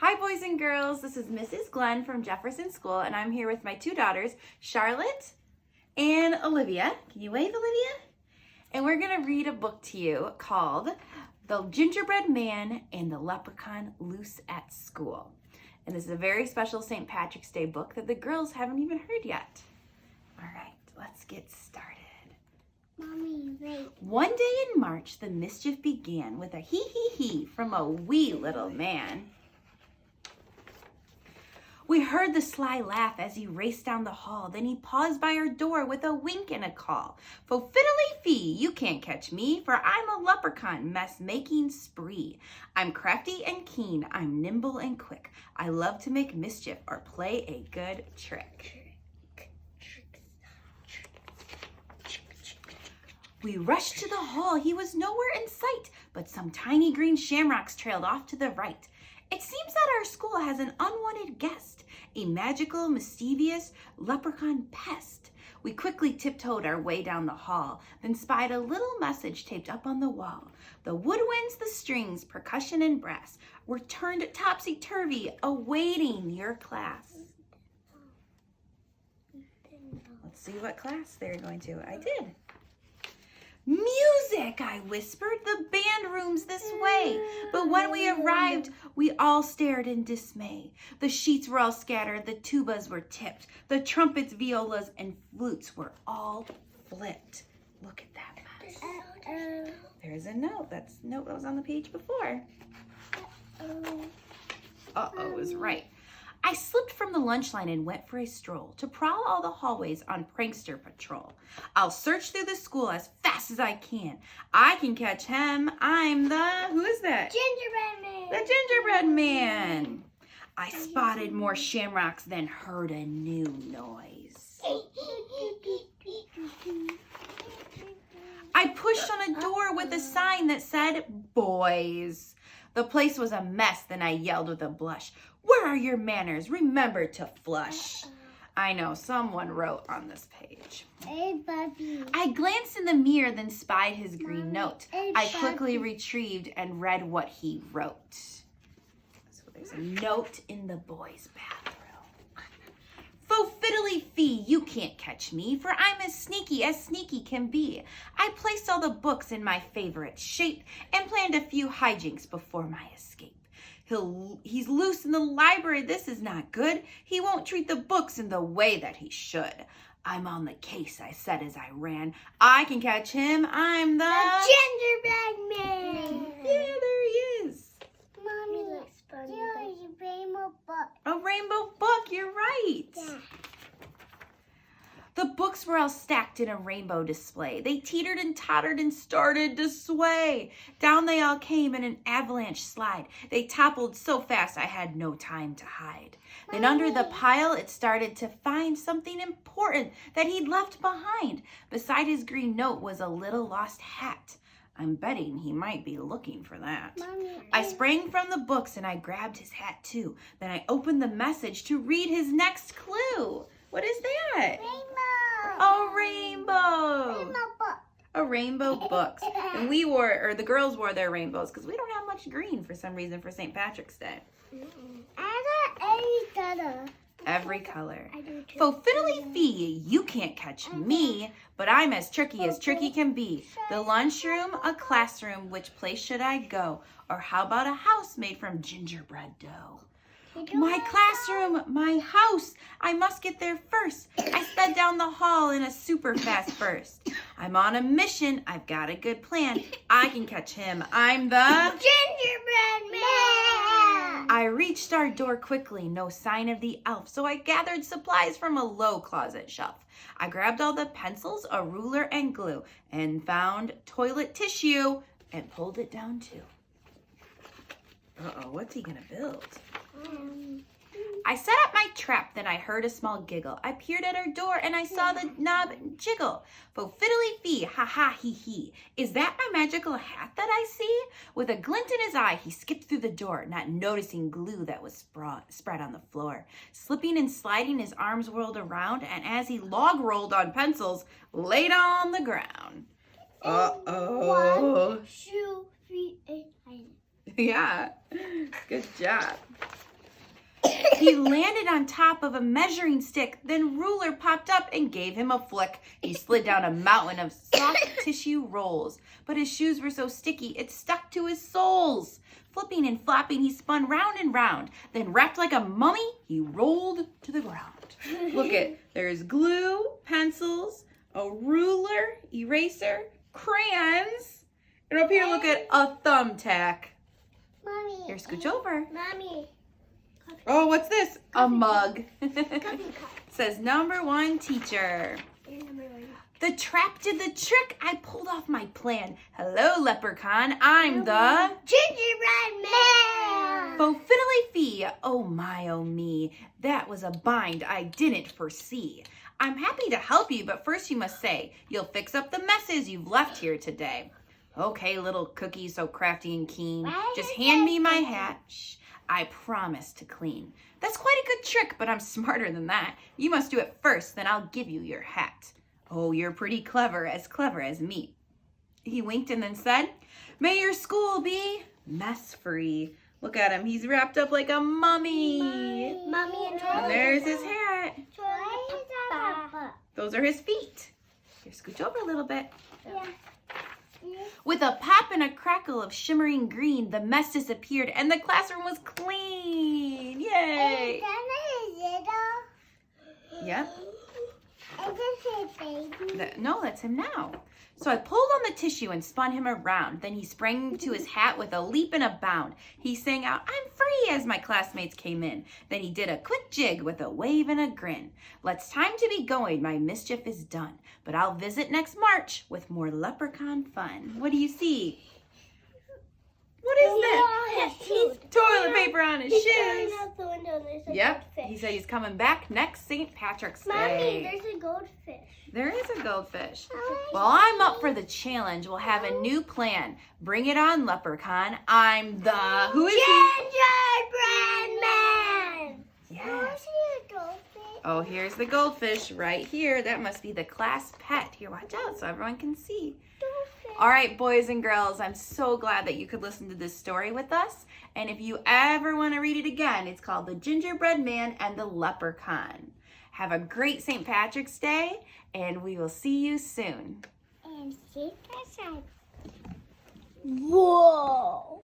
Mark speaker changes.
Speaker 1: Hi boys and girls, this is Mrs. Glenn from Jefferson School and I'm here with my two daughters, Charlotte and Olivia. Can you wave, Olivia? And we're gonna read a book to you called The Gingerbread Man and the Leprechaun Loose at School. And this is a very special St. Patrick's Day book that the girls haven't even heard yet. All right, let's get started.
Speaker 2: Mommy, wait.
Speaker 1: One day in March, the mischief began with a hee-hee-hee from a wee little man. We heard the sly laugh as he raced down the hall. Then he paused by our door with a wink and a call. "Fo fiddly fee, you can't catch me, for I'm a leprechaun mess-making spree. I'm crafty and keen, I'm nimble and quick. I love to make mischief or play a good trick." We rushed to the hall. He was nowhere in sight, but some tiny green shamrocks trailed off to the right. It seems that our school has an unwanted guest, a magical, mischievous leprechaun pest. We quickly tiptoed our way down the hall, then spied a little message taped up on the wall. The woodwinds, the strings, percussion, and brass were turned topsy-turvy, awaiting your class. Let's see what class they're going to. I did. "Music," I whispered. "The band room's this way." But when we arrived, we all stared in dismay. The sheets were all scattered, the tubas were tipped, the trumpets, violas, and flutes were all flipped. Look at that mess. There's a note. That's a note that was on the page before. Uh-oh is right. I slipped from the lunch line and went for a stroll to prowl all the hallways on prankster patrol. I'll search through the school as fast as I can. I can catch him. I'm the, who is that?
Speaker 2: Gingerbread man.
Speaker 1: The gingerbread man. I spotted more shamrocks, then heard a new noise. I pushed on a door with a sign that said, "Boys." The place was a mess, then I yelled with a blush, "Where are your manners? Remember to flush." I know, someone wrote on this page.
Speaker 2: Hey, Bobby.
Speaker 1: I glanced in the mirror, then spied his green note.
Speaker 2: Hey,
Speaker 1: I quickly
Speaker 2: Bobby.
Speaker 1: retrieved and read what he wrote. So there's a note in the boys' bathroom. "Fo fiddly fee, you can't catch me, for I'm as sneaky can be. I placed all the books in my favorite shape and planned a few hijinks before my escape. He's loose in the library, this is not good. He won't treat the books in the way that he should. I'm on the case," I said as I ran. "I can catch him, I'm the
Speaker 2: Gingerbread man.
Speaker 1: Yeah, there he is.
Speaker 2: Mommy, there's a rainbow book.
Speaker 1: A rainbow book, you're right.
Speaker 2: Yeah.
Speaker 1: The books were all stacked in a rainbow display. They teetered and tottered and started to sway. Down they all came in an avalanche slide. They toppled so fast I had no time to hide. Then under the pile it started to find something important that he'd left behind. Beside his green note was a little lost hat. I'm betting he might be looking for that.
Speaker 2: Mommy,
Speaker 1: I sprang from the books and I grabbed his hat too. Then I opened the message to read his next clue. What is that?
Speaker 2: rainbow.
Speaker 1: A rainbow.
Speaker 2: Rainbow book.
Speaker 1: A rainbow books. And the girls wore their rainbows because we don't have much green for some reason for St. Patrick's Day.
Speaker 2: I got every color.
Speaker 1: Every color.
Speaker 2: I do too.
Speaker 1: "Fo fiddly fee, you can't catch me, but I'm as tricky can be. The lunchroom, a classroom, which place should I go? Or how about a house made from gingerbread dough? My classroom, my house, I must get there first." I sped down the hall in a super fast burst. I'm on a mission, I've got a good plan. I can catch him, I'm the
Speaker 2: Gingerbread man.
Speaker 1: I reached our door quickly, no sign of the elf, so I gathered supplies from a low closet shelf. I grabbed all the pencils, a ruler, and glue, and found toilet tissue, and pulled it down too. Uh-oh, what's he gonna build? I set up my trap, then I heard a small giggle. I peered at our door and I saw the knob jiggle. "Fo fiddly fee, ha ha hee hee. Is that my magical hat that I see?" With a glint in his eye, he skipped through the door, not noticing glue that was spread on the floor. Slipping and sliding, his arms whirled around, and as he log rolled on pencils, laid on the ground. Uh-oh.
Speaker 2: 1, 2, 3, 8, 9.
Speaker 1: Yeah, good job. He landed on top of a measuring stick. Then Ruler popped up and gave him a flick. He slid down a mountain of soft tissue rolls. But his shoes were so sticky, it stuck to his soles. Flipping and flopping, he spun round and round. Then, wrapped like a mummy, he rolled to the ground. Look it, there's glue, pencils, a ruler, eraser, crayons, and up here, look at a thumbtack.
Speaker 2: Mommy.
Speaker 1: Here, scooch over.
Speaker 2: Mommy.
Speaker 1: Oh, what's this? A mug.
Speaker 2: Coffee cup.
Speaker 1: Says #1 teacher. The trap did the trick. I pulled off my plan. Hello, leprechaun. I'm the
Speaker 2: Gingerbread man.
Speaker 1: Faux fiddly fee. Oh my, oh me. That was a bind I didn't foresee. I'm happy to help you, but first you must say you'll fix up the messes you've left here today. Okay, little cookie so crafty and keen. Just hand me my hat. Shh, I promise to clean. That's quite a good trick, but I'm smarter than that. You must do it first, then I'll give you your hat. Oh, you're pretty clever as me. He winked and then said, may your school be mess-free. Look at him. He's wrapped up like a mummy.
Speaker 2: Mommy and
Speaker 1: And there's his hat.
Speaker 2: Papa.
Speaker 1: Those are his feet. Here, scooch over a little bit.
Speaker 2: Yeah.
Speaker 1: With a pop and a crackle of shimmering green, the mess disappeared and the classroom was clean. Yay! Yep. No, that's him now. So I pulled on the tissue and spun him around. Then he sprang to his hat with a leap and a bound. He sang out, I'm free, as my classmates came in. Then he did a quick jig with a wave and a grin. Let's time to be going, my mischief is done. But I'll visit next March with more leprechaun fun. What do you see? What is that? Toilet paper on his shoes. Yep, he said he's coming back next St. Patrick's Day.
Speaker 2: Mommy, there's a goldfish.
Speaker 1: There is a goldfish. Well, I'm up for the challenge. We'll have a new plan. Bring it on, leprechaun. I'm the... Who is he?
Speaker 2: Gingerbread man.
Speaker 1: Yes.
Speaker 2: A goldfish.
Speaker 1: Oh, here's the goldfish right here. That must be the class pet. Here, watch out so everyone can see. All right, boys and girls, I'm so glad that you could listen to this story with us. And if you ever want to read it again, it's called The Gingerbread Man and the Leprechaun. Have a great St. Patrick's Day, and we will see you soon.
Speaker 2: And see that side. Whoa.